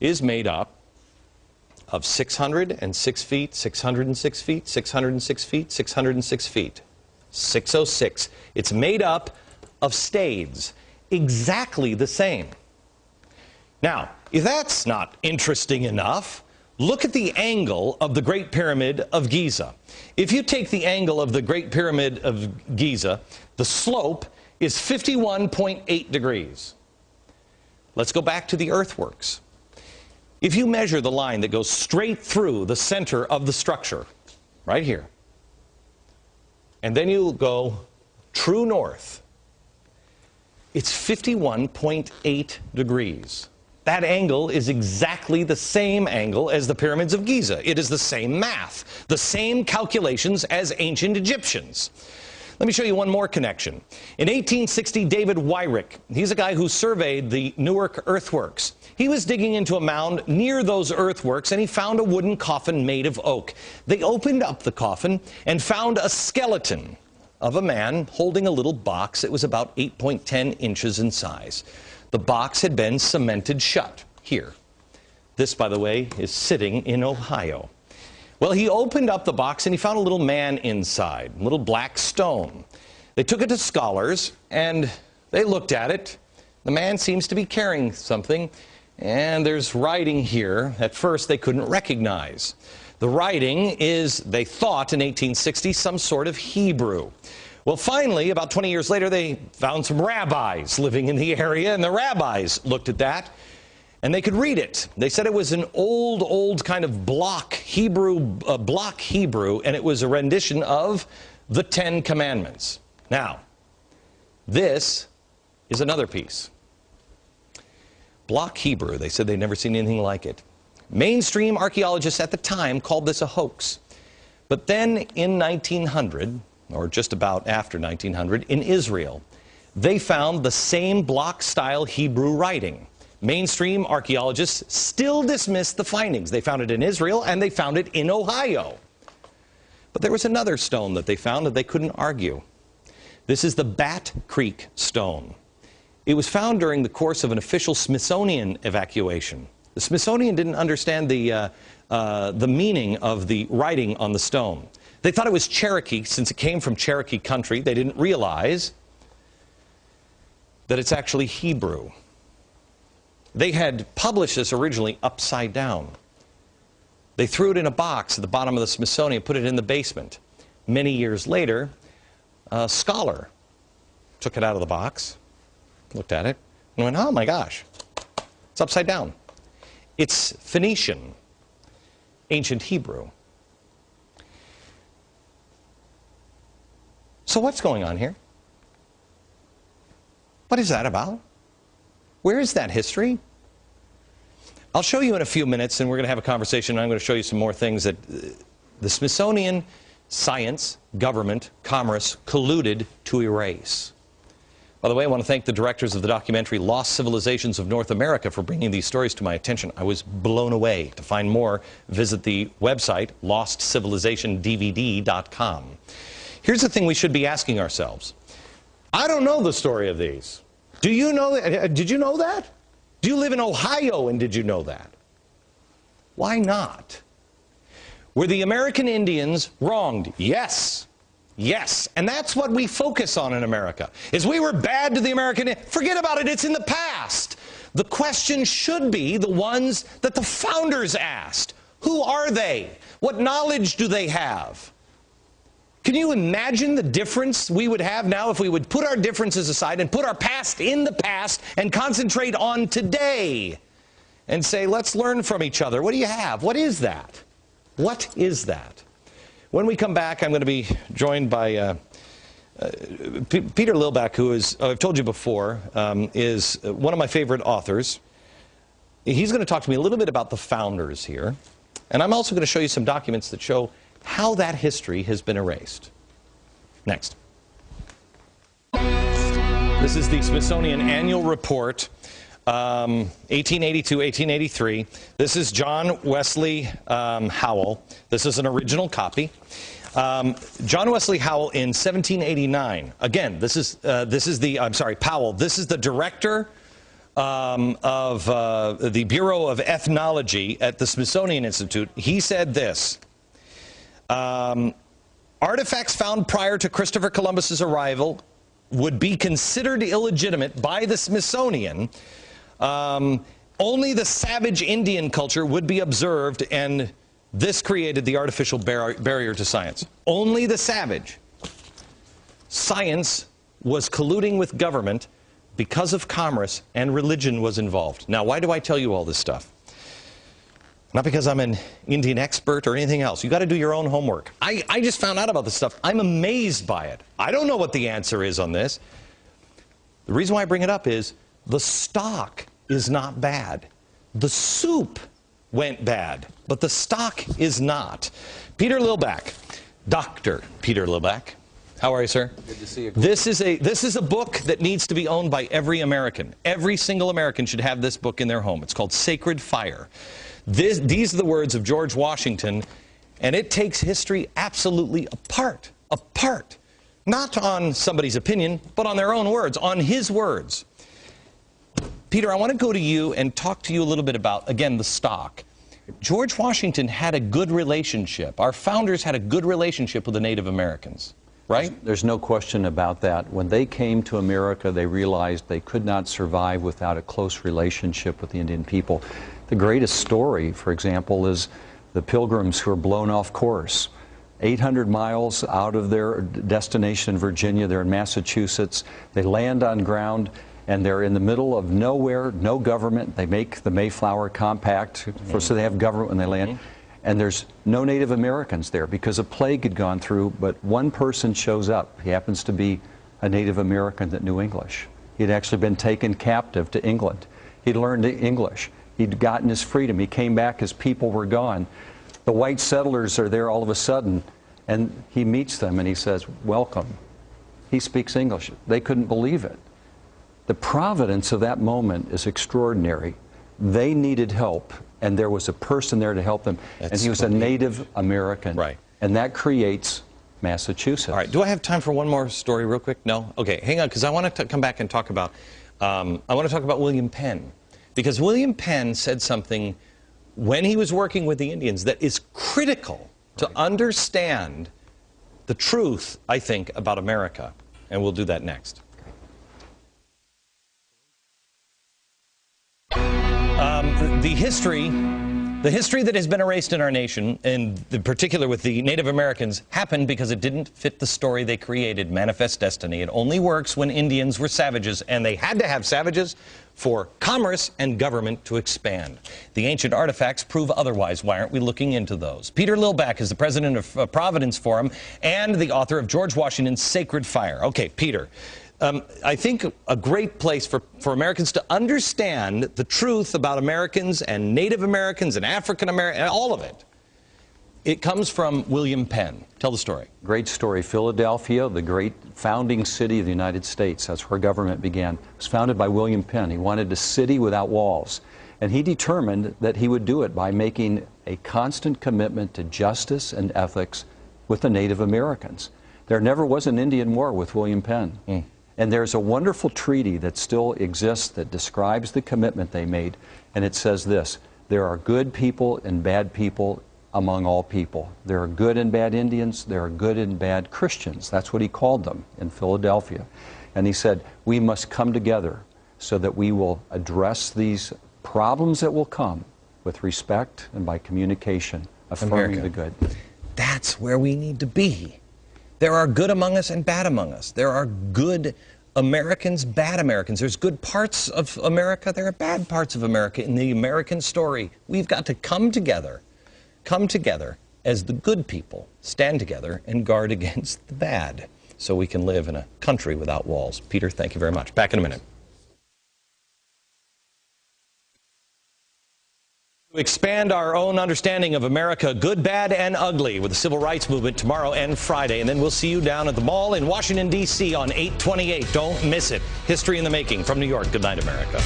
is made up of 606 feet, 606 feet, 606 feet, 606 feet. 606. It's made up of stades, exactly the same. Now, if that's not interesting enough, look at the angle of the Great Pyramid of Giza. If you take the angle of the Great Pyramid of Giza, the slope is 51.8 degrees. Let's go back to the earthworks. If you measure the line that goes straight through the center of the structure, right here, and then you go true north, it's 51.8 degrees. That angle is exactly the same angle as the pyramids of Giza. It is the same math, the same calculations as ancient Egyptians. Let me show you one more connection. In 1860, David Wyrick, he's a guy who surveyed the Newark earthworks. He was digging into a mound near those earthworks, and he found a wooden coffin made of oak. They opened up the coffin and found a skeleton of a man holding a little box. It was about 8.10 inches in size. The box had been cemented shut here. This, by the way, is sitting in Ohio. Well, he opened up the box and he found a little man inside, a little black stone. They took it to scholars and they looked at it. The man seems to be carrying something, and there's writing here at first they couldn't recognize. The writing is, they thought in 1860, some sort of Hebrew. Well, finally, about 20 years later, they found some rabbis living in the area, and the rabbis looked at that, and they could read it. They said it was an old kind of block Hebrew, and it was a rendition of the Ten Commandments. Now, this is another piece. Block Hebrew. They said they'd never seen anything like it. Mainstream archaeologists at the time called this a hoax. But then in 1900, or just about after 1900, in Israel, they found the same block-style Hebrew writing. Mainstream archaeologists still dismissed the findings. They found it in Israel, and they found it in Ohio. But there was another stone that they found that they couldn't argue. This is the Bat Creek stone. It was found during the course of an official Smithsonian evacuation. The Smithsonian didn't understand the meaning of the writing on the stone. They thought it was Cherokee, since it came from Cherokee country. They didn't realize that it's actually Hebrew. They had published this originally upside down. They threw it in a box at the bottom of the Smithsonian, put it in the basement. Many years later, a scholar took it out of the box, looked at it, and went, oh my gosh, it's upside down. It's Phoenician, ancient Hebrew. So what's going on here? What is that about? Where is that history? I'll show you in a few minutes, and we're going to have a conversation, and I'm going to show you some more things that the Smithsonian, science, government, commerce colluded to erase. By the way, I want to thank the directors of the documentary Lost Civilizations of North America for bringing these stories to my attention. I was blown away. To find more, visit the website lostcivilizationdvd.com. Here's the thing we should be asking ourselves. I don't know the story of these. Do you know that? Did you know that? Do you live in Ohio and did you know that? Why not? Were the American Indians wronged? Yes. Yes. And that's what we focus on in America. Is we were bad to the American Indians. Forget about it. It's in the past. The question should be the ones that the founders asked. Who are they? What knowledge do they have? Can you imagine the difference we would have now if we would put our differences aside and put our past in the past and concentrate on today and say, let's learn from each other. What do you have? What is that? What is that? When we come back, I'm going to be joined by Peter Lilback, who is, I've told you before, is one of my favorite authors. He's going to talk to me a little bit about the founders here. And I'm also going to show you some documents that show how that history has been erased. Next. This is the Smithsonian Annual Report, 1882-1883. This is John Wesley Howell. This is an original copy. John Wesley Howell in 1789. Again, Powell. This is the director the Bureau of Ethnology at the Smithsonian Institute, he said this. Artifacts found prior to Christopher Columbus's arrival would be considered illegitimate by the Smithsonian. Only the savage Indian culture would be observed, and this created the artificial barrier to science. Only the savage. Science was colluding with government because of commerce, and religion was involved. Now, why do I tell you all this stuff? Not because I'm an Indian expert or anything else. You got to do your own homework. I just found out about this stuff. I'm amazed by it. I don't know what the answer is on this. The reason why I bring it up is the stock is not bad. The soup went bad, but the stock is not. Peter Lilback, Dr. Peter Lilback. How are you, sir? Good to see you. This is a book that needs to be owned by every American. Every single American should have this book in their home. It's called Sacred Fire. These are the words of George Washington, and it takes history absolutely apart. Apart. Not on somebody's opinion, but on their own words, on his words. Peter, I want to go to you and talk to you a little bit about, again, the stock. George Washington had a good relationship. Our founders had a good relationship with the Native Americans, right? There's no question about that. When they came to America, they realized they could not survive without a close relationship with the Indian people. The greatest story, for example, is the Pilgrims who were blown off course. 800 miles out of their destination in Virginia, they're in Massachusetts. They land on ground, and they're in the middle of nowhere, no government. They make the Mayflower Compact, so they have government when they land. And there's no Native Americans there because a plague had gone through, but one person shows up. He happens to be a Native American that knew English. He'd actually been taken captive to England. He'd learned English. He'd gotten his freedom. He came back, his people were gone. The white settlers are there all of a sudden, and he meets them and he says, "Welcome." He speaks English. They couldn't believe it. The providence of that moment is extraordinary. They needed help, and there was a person there to help them, and he was a Native American. Right. And that creates Massachusetts. All right. Do I have time for one more story real quick? No? Okay, hang on, because I want to come back and talk about, William Penn. Because William Penn said something when he was working with the Indians that is critical to understand the truth, I think, about America. And we'll do that next. The history that has been erased in our nation, and in particular with the Native Americans, happened because it didn't fit the story they created, Manifest Destiny. It only works when Indians were savages, and they had to have savages for commerce and government to expand. The ancient artifacts prove otherwise. Why aren't we looking into those? Peter Lilback is the president of Providence Forum and the author of George Washington's Sacred Fire. Okay, Peter. I think a great place for Americans to understand the truth about Americans and Native Americans and African Americans, all of it. It comes from William Penn. Tell the story. Great story. Philadelphia, the great founding city of the United States. That's where government began. It was founded by William Penn. He wanted a city without walls. And he determined that he would do it by making a constant commitment to justice and ethics with the Native Americans. There never was an Indian war with William Penn. And there's a wonderful treaty that still exists that describes the commitment they made. And it says this: there are good people and bad people among all people. There are good and bad Indians. There are good and bad Christians. That's what he called them in Philadelphia. And he said, we must come together so that we will address these problems that will come with respect and by communication, affirming the good. That's where we need to be. There are good among us and bad among us. There are good Americans, bad Americans. There's good parts of America. There are bad parts of America in the American story. We've got to come together as the good people, stand together and guard against the bad so we can live in a country without walls. Peter, thank you very much. Back in a minute. Expand our own understanding of America, good, bad, and ugly, with the Civil Rights Movement tomorrow and Friday. And then we'll see you down at the mall in Washington, D.C. on 8/28. Don't miss it. History in the making from New York. Good night, America.